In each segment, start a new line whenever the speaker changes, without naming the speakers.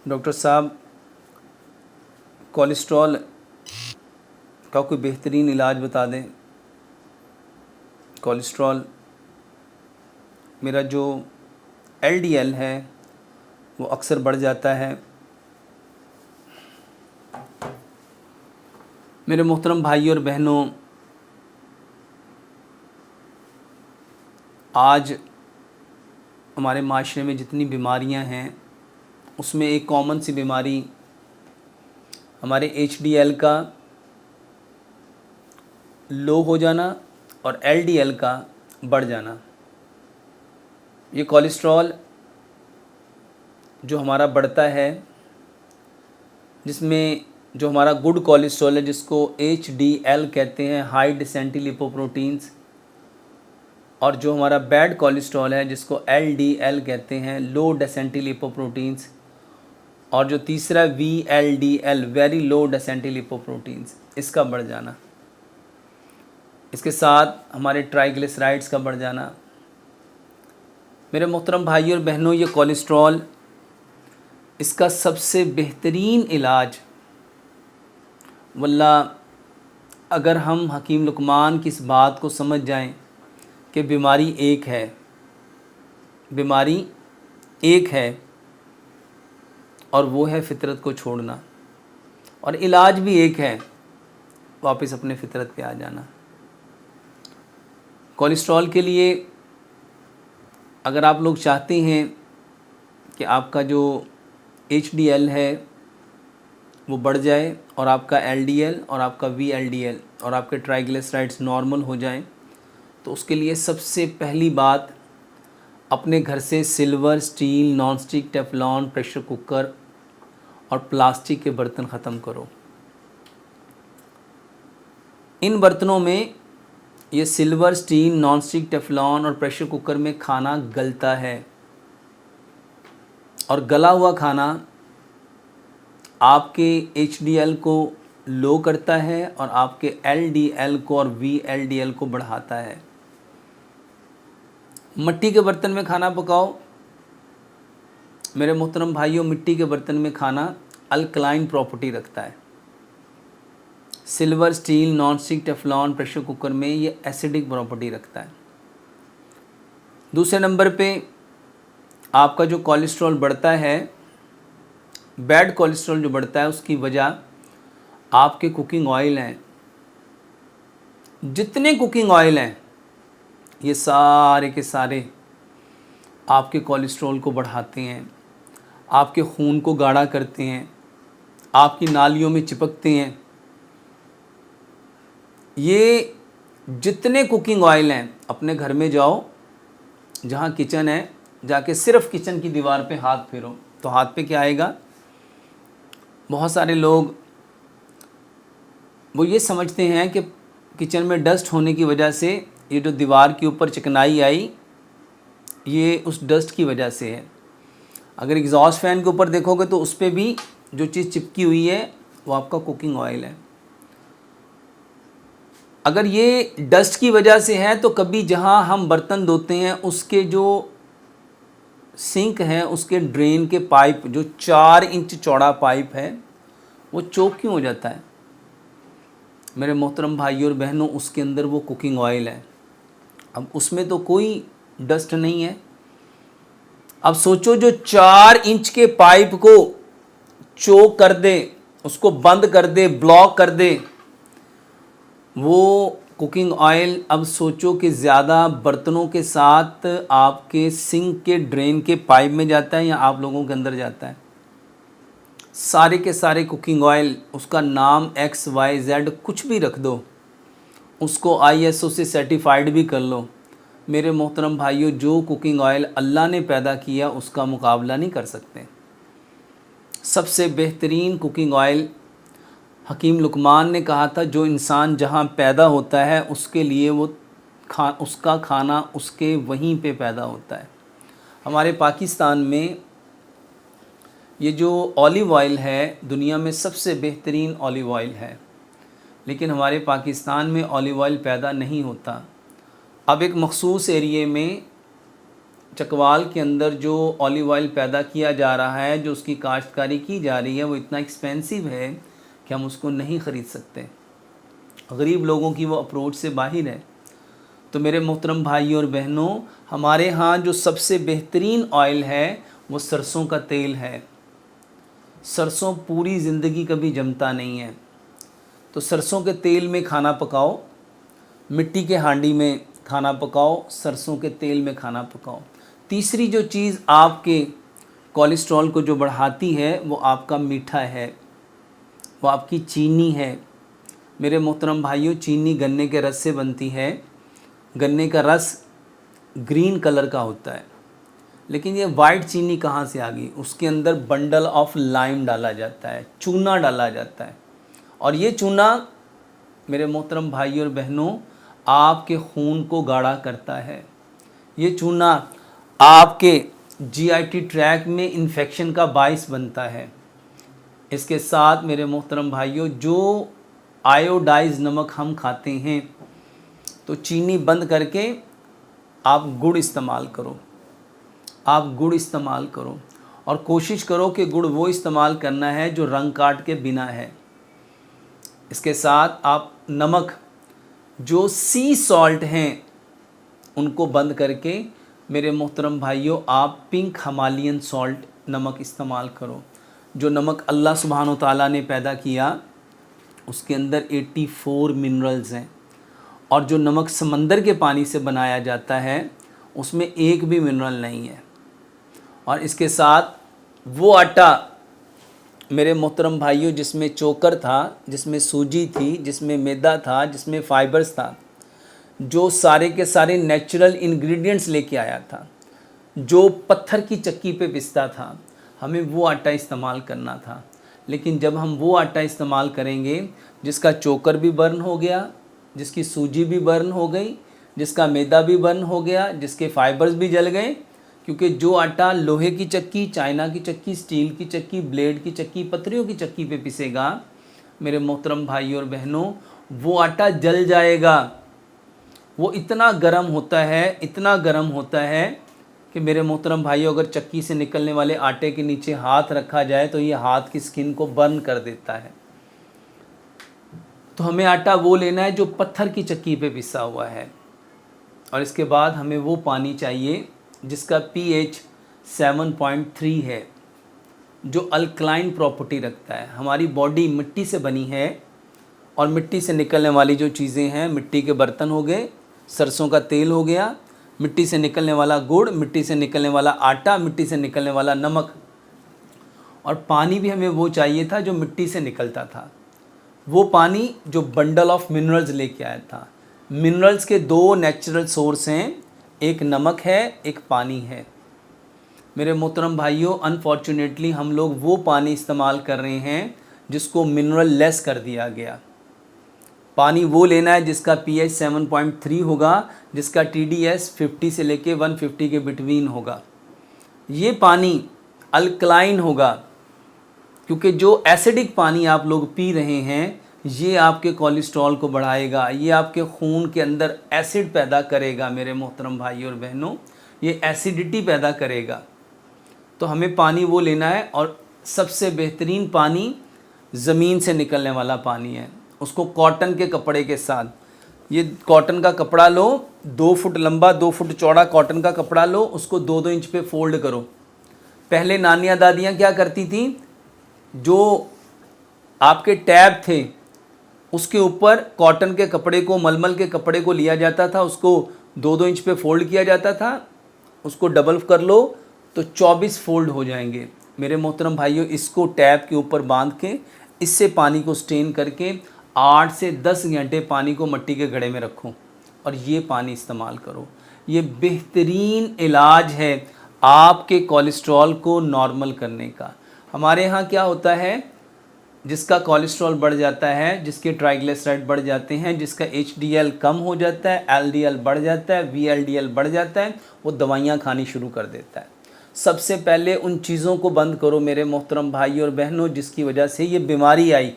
Doctor साहब, cholesterol का कोई बेहतरीन इलाज बता दें। कोलेस्ट्रॉल, मेरा जो एलडीएल है वो अक्सर बढ़ जाता है। मेरे मोहतरम भाई और बहनों, आज हमारे माशरे में जितनी बीमारियां हैं उसमें एक कॉमन सी बीमारी हमारे एचडीएल का लो हो जाना और एलडीएल का बढ़ जाना। ये कोलेस्ट्रॉल जो हमारा बढ़ता है, जिसमें जो हमारा गुड कोलेस्ट्रॉल है जिसको एचडीएल कहते हैं, हाई डेंसिटी लिपोप्रोटीन्स, और जो हमारा बैड कोलेस्ट्रॉल है जिसको एलडीएल कहते हैं, लो डेंसिटी लिपोप्रोटीन्स, और जो तीसरा VLDL, very low density lipoproteins, इसका बढ़ जाना। इसके साथ हमारे ट्राइग्लिसराइड्स का बढ़ जाना। मेरे मोहतरम भाई और बहनों, ये कोलेस्ट्रॉल, इसका सबसे बेहतरीन इलाज वल्लाह, अगर हम हकीम लुकमान की इस बात को समझ जाएं कि बीमारी एक है, बीमारी एक है और वो है फ़ितरत को छोड़ना, और इलाज भी एक है, वापस अपने फ़ितरत पे आ जाना। कोलेस्ट्रॉल के लिए अगर आप लोग चाहते हैं कि आपका जो एचडीएल है वो बढ़ जाए और आपका एलडीएल और आपका वीएलडीएल और आपके ट्राइग्लिसराइड्स नॉर्मल हो जाएं, तो उसके लिए सबसे पहली बात, अपने घर से silver, steel, non stick, Teflon, pressure cooker और प्लास्टिक के बर्तन ख़त्म करो। इन बर्तनों में ये silver, steel, non stick, Teflon और प्रेशर कुकर में खाना गलता है, और गला हुआ खाना आपके एचडीएल को लो करता है और आपके एलडीएल को और वीएलडीएल को बढ़ाता है। मिट्टी के बर्तन में खाना पकाओ। मेरे मोहतरम भाइयों, मिट्टी के बर्तन में खाना अल्कलाइन प्रॉपर्टी रखता है। Silver, steel, non stick, Teflon, pressure cooker में ये एसिडिक प्रॉपर्टी रखता है। दूसरे नंबर पे आपका जो कोलेस्ट्रॉल बढ़ता है, बैड कोलेस्ट्रॉल जो बढ़ता है, उसकी वजह आपके कुकिंग ऑयल हैं। जितने कुकिंग ऑयल हैं ये सारे के सारे आपके कोलेस्ट्रॉल को बढ़ाते हैं, आपके खून को गाढ़ा करते हैं, आपकी नालियों में चिपकते हैं। ये जितने कुकिंग ऑयल हैं, अपने घर में जाओ, जहाँ किचन है, जाके सिर्फ किचन की दीवार पे हाथ फेरो तो हाथ पे क्या आएगा। बहुत सारे लोग वो ये समझते हैं कि किचन में डस्ट होने की वजह से ये जो दीवार के ऊपर चिकनाई आई, ये उस डस्ट की वजह से है। अगर एग्जॉस्ट फैन के ऊपर देखोगे तो उस पर भी जो चीज़ चिपकी हुई है वो आपका कुकिंग ऑयल है। अगर ये डस्ट की वजह से है तो कभी जहाँ हम बर्तन धोते हैं उसके जो सिंक है, उसके ड्रेन के पाइप, जो 4 इंच चौड़ा पाइप है, वो चोक क्यों हो जाता है? मेरे मोहतरम भाइयों और बहनों, उसके अंदर वो कुकिंग ऑयल है। अब उसमें तो कोई डस्ट नहीं है। अब सोचो, जो 4 इंच के पाइप को चोक कर दे, उसको बंद कर दे, ब्लॉक कर दे, वो कुकिंग ऑयल, अब सोचो कि ज़्यादा बर्तनों के साथ आपके सिंक के ड्रेन के पाइप में जाता है या आप लोगों के अंदर जाता है। सारे के सारे कुकिंग ऑयल, उसका नाम XYZ कुछ भी रख दो, उसको ISO से सर्टिफाइड भी कर लो, मेरे मोहतरम भाइयों, जो कुकिंग ऑयल अल्लाह ने पैदा किया उसका मुकाबला नहीं कर सकते। सबसे बेहतरीन कुकिंग ऑयल हकीम लुकमान ने कहा था, जो इंसान जहाँ पैदा होता है उसके लिए वो उसका खाना उसके वहीं पे पैदा होता है। हमारे पाकिस्तान में ये जो ऑलिव ऑयल है, दुनिया में सबसे बेहतरीन ऑलिव ऑयल है, लेकिन हमारे पाकिस्तान में ऑलिव ऑयल पैदा नहीं होता। अब एक मखसूस एरिए में चकवाल के अंदर जो ऑलिव ऑयल पैदा किया जा रहा है, जो उसकी काश्तकारी की जा रही है, वो इतना एक्सपेंसिव है कि हम उसको नहीं ख़रीद सकते। गरीब लोगों की वो अप्रोच से बाहर है। तो मेरे मोहतरम भाइयों और बहनों, हमारे यहाँ जो सबसे बेहतरीन ऑयल है वो सरसों का तेल है। सरसों पूरी ज़िंदगी कभी जमता नहीं है। तो सरसों के तेल में खाना पकाओ, मिट्टी के हांडी में खाना पकाओ, सरसों के तेल में खाना पकाओ। तीसरी जो चीज़ आपके कोलेस्ट्रॉल को जो बढ़ाती है वो आपका मीठा है, वो आपकी चीनी है। मेरे मोहतरम भाइयों, चीनी गन्ने के रस से बनती है। गन्ने का रस ग्रीन कलर का होता है, लेकिन ये वाइट चीनी कहाँ से आ गई? उसके अंदर बंडल ऑफ लाइम डाला जाता है, चूना डाला जाता है। और ये चूना मेरे मोहतरम भाइयों और बहनों आपके खून को गाढ़ा करता है। ये चूना आपके जीआईटी ट्रैक में इन्फेक्शन का बाइस बनता है। इसके साथ मेरे मोहतरम भाइयों, जो आयोडाइज नमक हम खाते हैं, तो चीनी बंद करके आप गुड़ इस्तेमाल करो। आप गुड़ इस्तेमाल करो और कोशिश करो कि गुड़ वो इस्तेमाल करना है जो रंग काट के बिना है। इसके साथ आप नमक, जो सी सॉल्ट हैं, उनको बंद करके मेरे मोहतरम भाइयों आप पिंक हिमालयन सॉल्ट नमक इस्तेमाल करो। जो नमक अल्लाह सुब्हानो ताला ने पैदा किया उसके अंदर 84 मिनरल्स हैं, और जो नमक समंदर के पानी से बनाया जाता है उसमें एक भी मिनरल नहीं है। और इसके साथ वो आटा मेरे मोहतरम भाइयों जिसमें चोकर था, जिसमें सूजी थी, जिसमें मैदा था, जिसमें फाइबर्स था, जो सारे के सारे नेचुरल इंग्रेडिएंट्स लेके आया था, जो पत्थर की चक्की पे पिसता था, हमें वो आटा इस्तेमाल करना था। लेकिन जब हम वो आटा इस्तेमाल करेंगे जिसका चोकर भी बर्न हो गया, जिसकी सूजी भी बर्न हो गई, जिसका मैदा भी बर्न हो गया, जिसके फाइबर्स भी जल गए, क्योंकि जो आटा लोहे की चक्की, चाइना की चक्की, स्टील की चक्की, ब्लेड की चक्की, पत्थरों की चक्की पे पिसेगा, मेरे मोहतरम भाइयों और बहनों, वो आटा जल जाएगा। वो इतना गर्म होता है, इतना गर्म होता है कि मेरे मोहतरम भाइयों, अगर चक्की से निकलने वाले आटे के नीचे हाथ रखा जाए तो ये हाथ की स्किन को बर्न कर देता है। तो हमें आटा वो लेना है जो पत्थर की चक्की पे पिसा हुआ है। और इसके बाद हमें वो पानी चाहिए जिसका pH 7.3 है, जो अल्कलाइन प्रॉपर्टी रखता है। हमारी बॉडी मिट्टी से बनी है और मिट्टी से निकलने वाली जो चीज़ें हैं, मिट्टी के बर्तन हो गए, सरसों का तेल हो गया, मिट्टी से निकलने वाला गुड़, मिट्टी से निकलने वाला आटा, मिट्टी से निकलने वाला नमक, और पानी भी हमें वो चाहिए था जो मिट्टी से निकलता था। वो पानी जो बंडल ऑफ मिनरल्स लेके आया था। मिनरल्स के दो नेचुरल सोर्स हैं, एक नमक है, एक पानी है। मेरे मोहतरम भाइयों, अनफॉर्चुनेटली हम लोग वो पानी इस्तेमाल कर रहे हैं जिसको मिनरल लेस कर दिया गया। पानी वो लेना है जिसका pH 7.3 होगा, जिसका TDS 50 से लेके 150 के बिटवीन होगा। ये पानी अल्कलाइन होगा, क्योंकि जो एसिडिक पानी आप लोग पी रहे हैं ये आपके कोलेस्ट्रॉल को बढ़ाएगा, ये आपके खून के अंदर एसिड पैदा करेगा। मेरे मोहतरम भाइयों और बहनों, ये एसिडिटी पैदा करेगा। तो हमें पानी वो लेना है, और सबसे बेहतरीन पानी ज़मीन से निकलने वाला पानी है। उसको कॉटन के कपड़े के साथ, ये कॉटन का कपड़ा लो, 2 फुट लंबा 2 फुट चौड़ा कॉटन का कपड़ा लो, उसको 2-2 इंच पे फोल्ड करो। पहले नानियाँ दादियाँ क्या करती थी, जो आपके टैब थे उसके ऊपर कॉटन के कपड़े को, मलमल के कपड़े को लिया जाता था, उसको 2-2 इंच पे फोल्ड किया जाता था, उसको डबल कर लो तो 24 फोल्ड हो जाएंगे। मेरे मोहतरम भाइयों, इसको टैब के ऊपर बांध के इससे पानी को स्टेन करके 8 से 10 घंटे पानी को मिट्टी के घड़े में रखो और ये पानी इस्तेमाल करो। ये बेहतरीन इलाज है आपके कोलेस्ट्रॉल को नॉर्मल करने का। हमारे यहाँ क्या होता है, जिसका कोलेस्ट्रॉल बढ़ जाता है, जिसके ट्राइग्लिसराइड बढ़ जाते हैं, जिसका HDL कम हो जाता है, LDL बढ़ जाता है, VLDL बढ़ जाता है, वो दवाइयाँ खानी शुरू कर देता है। सबसे पहले उन चीज़ों को बंद करो मेरे मोहतरम भाई और बहनों जिसकी वजह से ये बीमारी आई।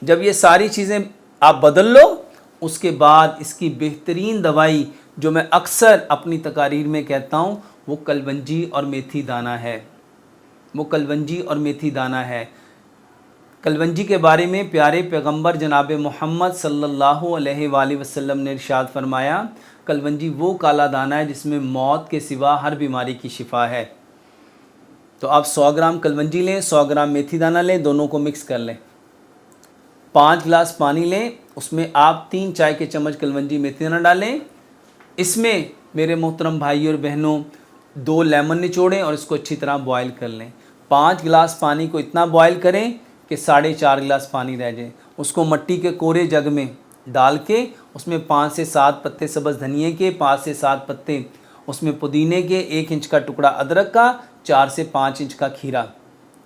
जब ये सारी चीज़ें आप बदल लो, उसके बाद इसकी बेहतरीन दवाई जो मैं अक्सर अपनी तकारीर में कहता हूँ वो कलवंजी और मेथी दाना है, वो कलवंजी और मेथी दाना है। कलवंजी के बारे में प्यारे पैगंबर जनाब मोहम्मद सल्लल्लाहु अलैहि वसल्लम ने इरशाद फरमाया, कलवंजी वो काला दाना है जिसमें मौत के सिवा हर बीमारी की शिफा है। तो आप 100 ग्राम कलवंजी लें, 100 ग्राम मेथी दाना लें, दोनों को मिक्स कर लें। 5 गिलास पानी लें, उसमें आप 3 चाय के चम्मच कलवंजी मेथी दाना डालें। इसमें मेरे मोहतरम भाई और बहनों 2 लेमन निचोड़ें और इसको अच्छी तरह बॉयल कर लें। 5 गिलास पानी को इतना बॉयल करें कि 4.5 गिलास पानी रह जाए। उसको मट्टी के कोरे जग में डाल के उसमें 5 से 7 पत्ते सब्ज़ धनिए के, 5 से 7 पत्ते उसमें पुदीने के, 1 इंच का टुकड़ा अदरक का, 4 से 5 इंच का खीरा।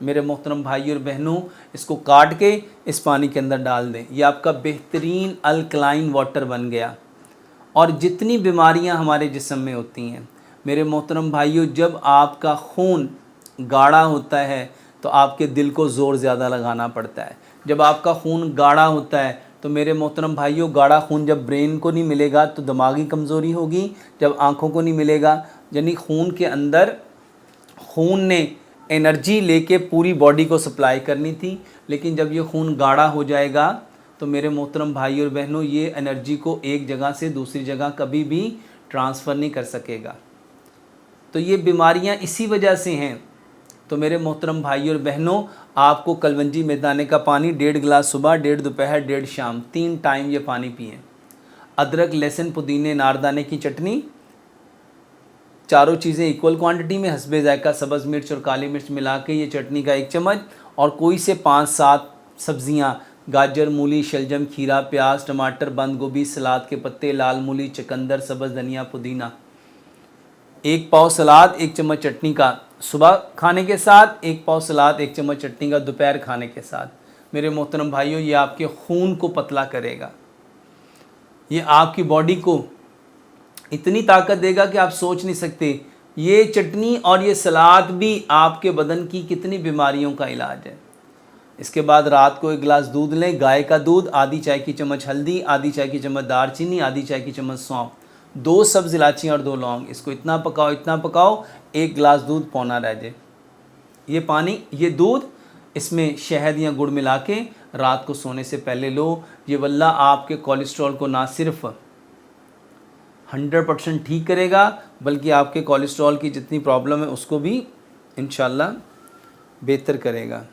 मेरे मोहतरम भाई और बहनों इसको काट के इस पानी के अंदर डाल दें। ये आपका बेहतरीन अल्कलाइन वाटर बन गया। और जितनी बीमारियां हमारे जिस्म में होती हैं मेरे मोहतरम भाइयों, जब आपका खून गाढ़ा होता है तो आपके दिल को ज़ोर ज़्यादा लगाना पड़ता है। जब आपका खून गाढ़ा होता है तो मेरे मोहतरम भाइयों, गाढ़ा खून जब ब्रेन को नहीं मिलेगा तो दिमागी कमज़ोरी होगी, जब आँखों को नहीं मिलेगा, यानी खून के अंदर खून ने एनर्जी लेके पूरी बॉडी को सप्लाई करनी थी, लेकिन जब ये खून गाढ़ा हो जाएगा तो मेरे मोहतरम भाई और बहनों ये एनर्जी को एक जगह से दूसरी जगह कभी भी ट्रांसफ़र नहीं कर सकेगा। तो ये बीमारियां इसी वजह से हैं। तो मेरे मोहतरम भाई और बहनों, आपको कलवंजी मेदाने का पानी 1.5 गिलास सुबह, 1.5 दोपहर, 1.5 शाम, 3 टाइम ये पानी पिएं। अदरक, लहसुन, पुदीने, नारदाने की चटनी, चारों चीज़ें इक्वल क्वांटिटी में हस्बे जायका सब्ज़ मिर्च और काली मिर्च मिला के ये चटनी का 1 चम्मच, और कोई से 5-7 सब्ज़ियाँ, गाजर, मूली, शलजम, खीरा, प्याज, टमाटर, बंद गोभी, सलाद के पत्ते, लाल मूली, चुकंदर, सब्ज़ धनिया, पुदीना, 1 पाव सलाद, 1 चम्मच चटनी का सुबह खाने के साथ, 1 पाव सलाद, 1 चम्मच चटनी का दोपहर खाने के साथ। मेरे मोहतरम भाइयों, ये आपके खून को पतला करेगा, ये आपकी बॉडी को इतनी ताकत देगा कि आप सोच नहीं सकते। ये चटनी और ये सलाद भी आपके बदन की कितनी बीमारियों का इलाज है। इसके बाद रात को 1 गिलास दूध लें, गाय का दूध, आधी चाय की चम्मच हल्दी, आधी चाय की चम्मच दालचीनी, आधी चाय की चम्मच सौंफ, 2 सब्ज़ इलायची और 2 लौंग। इसको इतना पकाओ, इतना पकाओ, 1 गिलास दूध पौना रह जाए। ये पानी, ये दूध, इसमें शहद या गुड़ मिला के रात को सोने से पहले लो। ये वल्लाह आपके कोलेस्ट्रॉल को ना सिर्फ 100% ठीक करेगा, बल्कि आपके कोलेस्ट्रॉल की जितनी प्रॉब्लम है उसको भी इंशाल्लाह बेहतर करेगा।